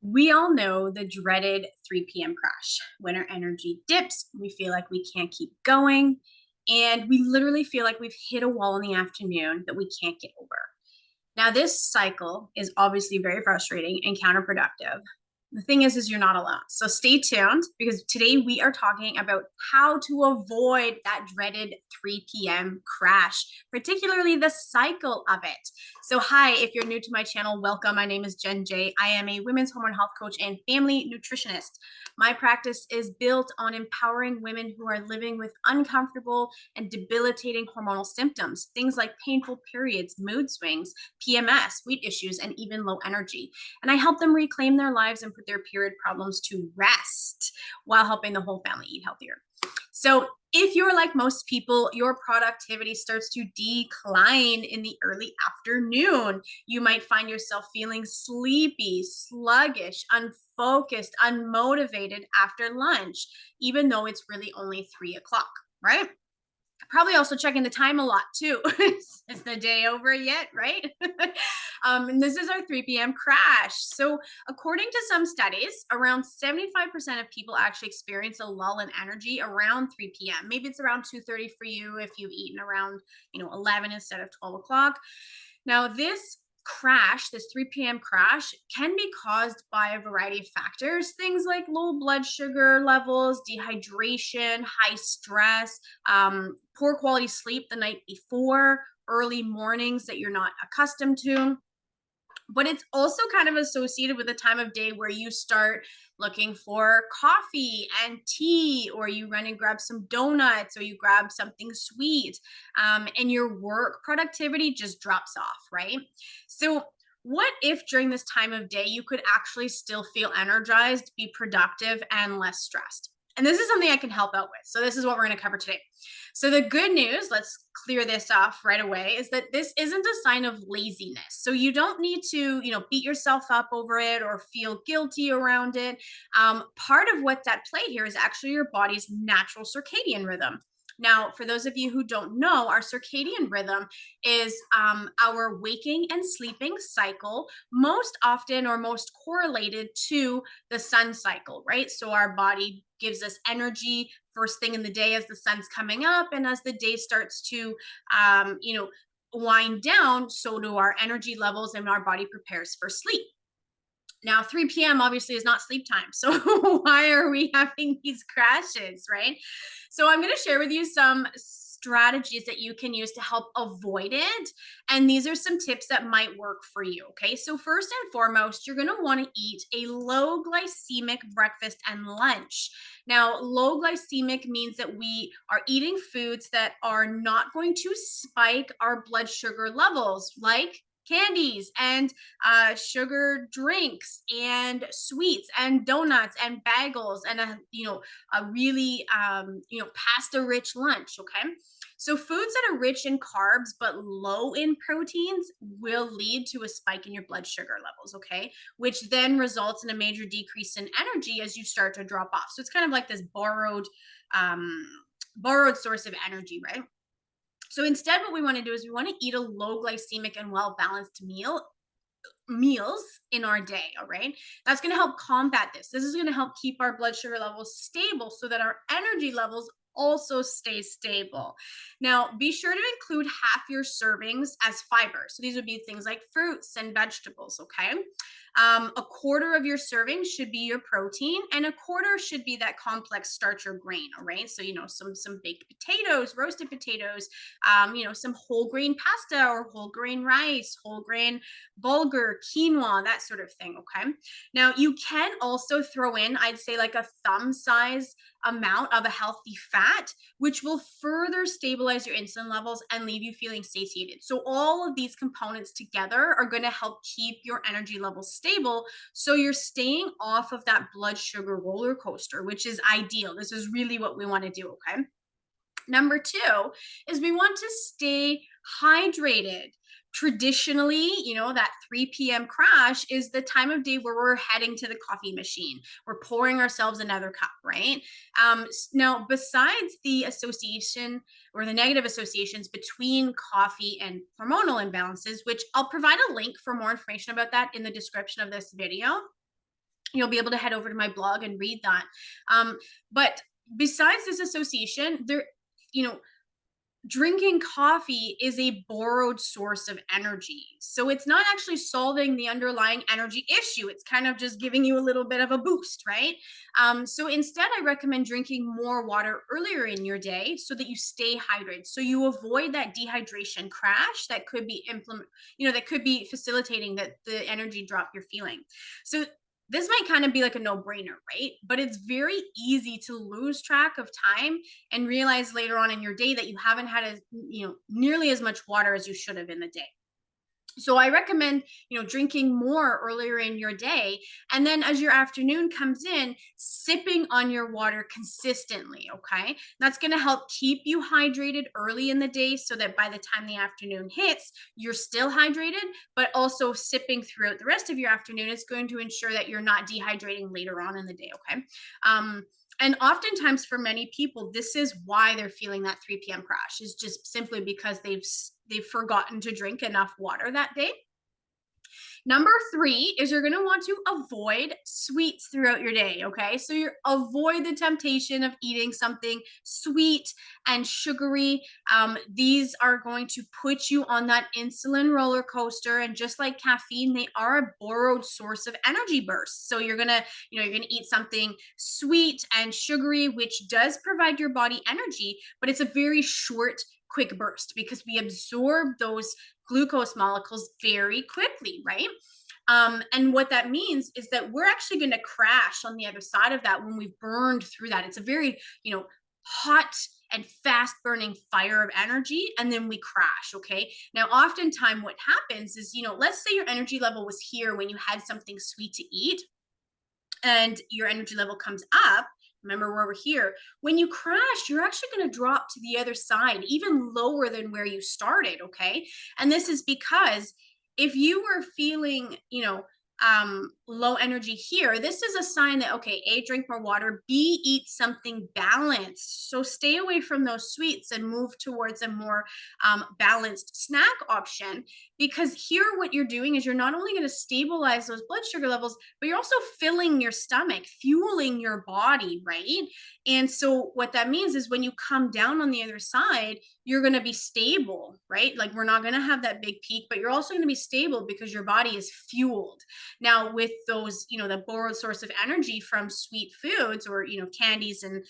We all know the dreaded 3 p.m. crash when our energy dips, we feel like we can't keep going, and we literally feel like we've hit a wall in the afternoon that we can't get over. Now, this cycle is obviously very frustrating and counterproductive. The thing is you're not alone. So stay tuned because today we are talking about how to avoid that dreaded 3 p.m. crash, particularly the cycle of it. So, hi, if you're new to my channel, welcome. My name is Jen J. I am a women's hormone health coach and family nutritionist. My practice is built on empowering women who are living with uncomfortable and debilitating hormonal symptoms, things like painful periods, mood swings, PMS, weight issues, and even low energy. And I help them reclaim their lives and put their period problems to rest while helping the whole family eat healthier. So, if you're like most people, your productivity starts to decline in the early afternoon. You might find yourself feeling sleepy, sluggish, unfocused, unmotivated after lunch, even though it's really only 3 o'clock, right? Probably also checking the time a lot too. Is the day over yet, right? And this is our 3 p.m. crash. So, according to some studies, around 75% of people actually experience a lull in energy around 3 p.m. Maybe it's around 2:30 for you if you've eaten around, 11 instead of 12 o'clock. Now, this 3 p.m. crash can be caused by a variety of factors, things like low blood sugar levels, dehydration, high stress, poor quality sleep the night before, early mornings that you're not accustomed to. But it's also kind of associated with a time of day where you start looking for coffee and tea, or you run and grab some donuts, or you grab something sweet, and your work productivity just drops off, right? So, what if during this time of day you could actually still feel energized, be productive, and less stressed? And this is something I can help out with. So, this is what we're going to cover today. So the good news, let's clear this off right away, is that this isn't a sign of laziness. So you don't need to, beat yourself up over it or feel guilty around it. Part of what's at play here is actually your body's natural circadian rhythm. Now, for those of you who don't know, our circadian rhythm is our waking and sleeping cycle, most often or most correlated to the sun cycle, right? So our body gives us energy first thing in the day as the sun's coming up, and as the day starts to wind down, so do our energy levels and our body prepares for sleep. Now, 3 p.m. obviously is not sleep time. So, why are we having these crashes, right? So, I'm going to share with you some strategies that you can use to help avoid it. And these are some tips that might work for you. Okay. So, first and foremost, you're going to want to eat a low glycemic breakfast and lunch. Now, low glycemic means that we are eating foods that are not going to spike our blood sugar levels, like candies and sugar drinks and sweets and donuts and bagels and a really pasta rich lunch. Okay, so foods that are rich in carbs but low in proteins will lead to a spike in your blood sugar levels. Okay, which then results in a major decrease in energy as you start to drop off. So it's kind of like this um borrowed source of energy, right? So instead, what we want to do is we want to eat a low glycemic and well balanced meals in our day. All right, that's going to help combat this. This is going to help keep our blood sugar levels stable so that our energy levels also stay stable. Now, be sure to include half your servings as fiber. So these would be things like fruits and vegetables. Okay, a quarter of your serving should be your protein, and a quarter should be that complex starch or grain. All right, so some baked potatoes, roasted potatoes, some whole grain pasta or whole grain rice, whole grain bulgur, quinoa, that sort of thing. Okay. Now, you can also throw in, I'd say, like a thumb size amount of a healthy fat, which will further stabilize your insulin levels and leave you feeling satiated. So, all of these components together are going to help keep your energy levels stable. So, you're staying off of that blood sugar roller coaster, which is ideal. This is really what we want to do. Okay. Number two is we want to stay hydrated. Traditionally, that 3 p.m. crash is the time of day where we're heading to the coffee machine. We're pouring ourselves another cup, right? Now, besides the association or the negative associations between coffee and hormonal imbalances, which I'll provide a link for more information about that in the description of this video. you'll be able to head over to my blog and read that. But besides this association, there, you know, drinking coffee is a borrowed source of energy. So it's not actually solving the underlying energy issue. It's kind of just giving you a little bit of a boost, right? So instead, I recommend drinking more water earlier in your day so that you stay hydrated. So you avoid that dehydration crash that could be that could be facilitating that the energy drop you're feeling. So this might kind of be like a no-brainer, right? But it's very easy to lose track of time and realize later on in your day that you haven't had as nearly as much water as you should have in the day. So I recommend, drinking more earlier in your day. And then as your afternoon comes in, sipping on your water consistently. Okay. That's going to help keep you hydrated early in the day so that by the time the afternoon hits, you're still hydrated, but also sipping throughout the rest of your afternoon is going to ensure that you're not dehydrating later on in the day. Okay. And oftentimes for many people, this is why they're feeling that 3 p.m. crash, is just simply because they've forgotten to drink enough water that day. Number 3 is you're going to want to avoid sweets throughout your day. Okay. So you avoid the temptation of eating something sweet and sugary. These are going to put you on that insulin roller coaster. And just like caffeine, they are a borrowed source of energy bursts. So you're going to eat something sweet and sugary, which does provide your body energy, but it's a very short, quick burst because we absorb those glucose molecules very quickly, right? And what that means is that we're actually going to crash on the other side of that when we've burned through that. It's a very, hot and fast burning fire of energy, and then we crash. Okay. Now, oftentimes what happens is, let's say your energy level was here when you had something sweet to eat, and your energy level comes up. Remember where we're here. When you crash, you're actually going to drop to the other side, even lower than where you started. Okay. And this is because if you were feeling, low energy here, this is a sign that, okay, A, drink more water, B, eat something balanced. So stay away from those sweets and move towards a more balanced snack option. Because here, what you're doing is you're not only going to stabilize those blood sugar levels, but you're also filling your stomach, fueling your body, right? And so what that means is when you come down on the other side, you're going to be stable, right? Like we're not going to have that big peak, but you're also going to be stable because your body is fueled. Now, with those, the borrowed source of energy from sweet foods or, candies and,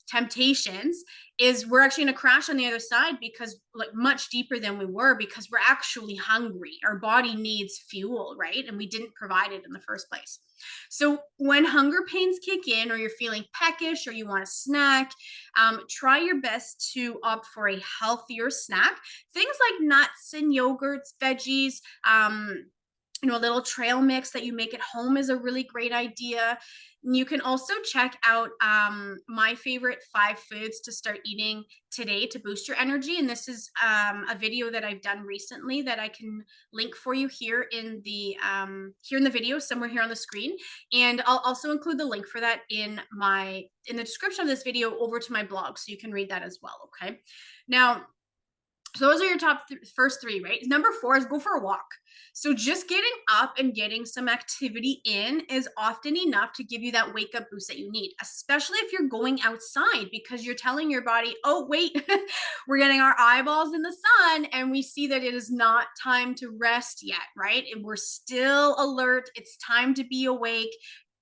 temptations, is we're actually going to crash on the other side because like much deeper than we were, because we're actually hungry. Our body needs fuel, right? And we didn't provide it in the first place. So when hunger pains kick in, or you're feeling peckish, or you want a snack, try your best to opt for a healthier snack. Things like nuts and yogurts, veggies, a little trail mix that you make at home is a really great idea. You can also check out my favorite 5 foods to start eating today to boost your energy. And this is a video that I've done recently that I can link for you here in the video, somewhere here on the screen. And I'll also include the link for that in the description of this video over to my blog, so you can read that as well. Okay. Now, so those are your first 3, right? Number 4 is go for a walk. So just getting up and getting some activity in is often enough to give you that wake up boost that you need, especially if you're going outside, because you're telling your body, oh, wait, we're getting our eyeballs in the sun and we see that it is not time to rest yet, right? And we're still alert. It's time to be awake.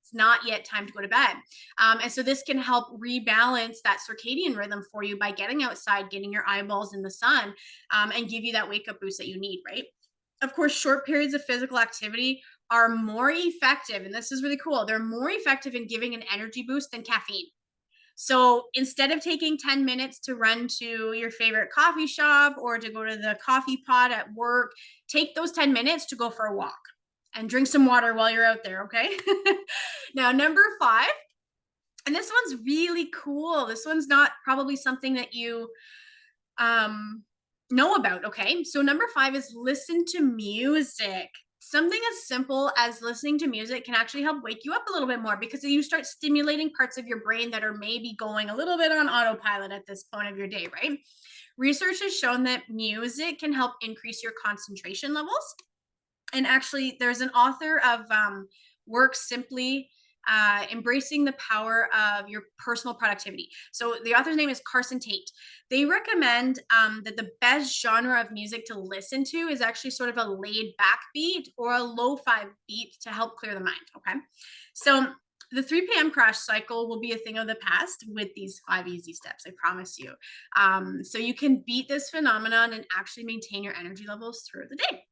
It's not yet time to go to bed. And so this can help rebalance that circadian rhythm for you by getting outside, getting your eyeballs in the sun, and give you that wake up boost that you need, right? Of course, short periods of physical activity are more effective, and this is really cool. They're more effective in giving an energy boost than caffeine. So instead of taking 10 minutes to run to your favorite coffee shop or to go to the coffee pot at work, take those 10 minutes to go for a walk and drink some water while you're out there. Okay. Now, number 5, and this one's really cool. This one's not probably something that you know about. Okay. So number 5 is listen to music. Something as simple as listening to music can actually help wake you up a little bit more, because you start stimulating parts of your brain that are maybe going a little bit on autopilot at this point of your day, right? Research has shown that music can help increase your concentration levels. And actually, there's an author of work simply embracing the power of your personal productivity. So the author's name is Carson Tate. They recommend that the best genre of music to listen to is actually sort of a laid back beat or a lo-fi beat to help clear the mind. Okay. So the 3 p.m. crash cycle will be a thing of the past with these 5 easy steps, I promise you. So you can beat this phenomenon and actually maintain your energy levels through the day.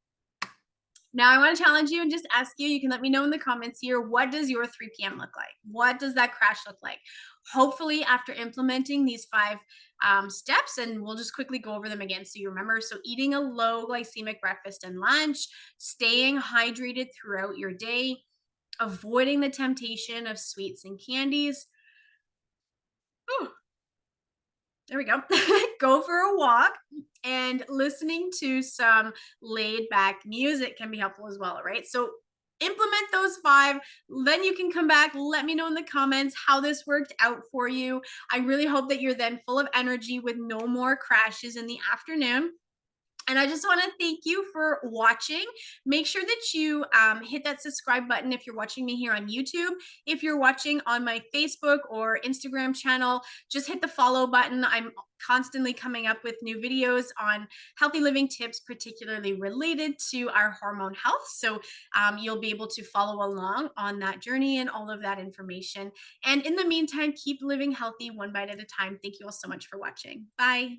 Now, I want to challenge you and just ask you, you can let me know in the comments here, what does your 3 p.m. look like? What does that crash look like? Hopefully, after implementing these 5 steps, and we'll just quickly go over them again so you remember. So, eating a low glycemic breakfast and lunch, staying hydrated throughout your day, avoiding the temptation of sweets and candies. Whew, there we go. Go for a walk, and listening to some laid back music can be helpful as well, right? So implement those 5, then you can come back, let me know in the comments how this worked out for you. I really hope that you're then full of energy with no more crashes in the afternoon. And I just want to thank you for watching. Make sure that you hit that subscribe button if you're watching me here on YouTube. If you're watching on my Facebook or Instagram channel, just hit the follow button. I'm constantly coming up with new videos on healthy living tips, particularly related to our hormone health. So you'll be able to follow along on that journey and all of that information. And in the meantime, keep living healthy one bite at a time. Thank you all so much for watching. Bye.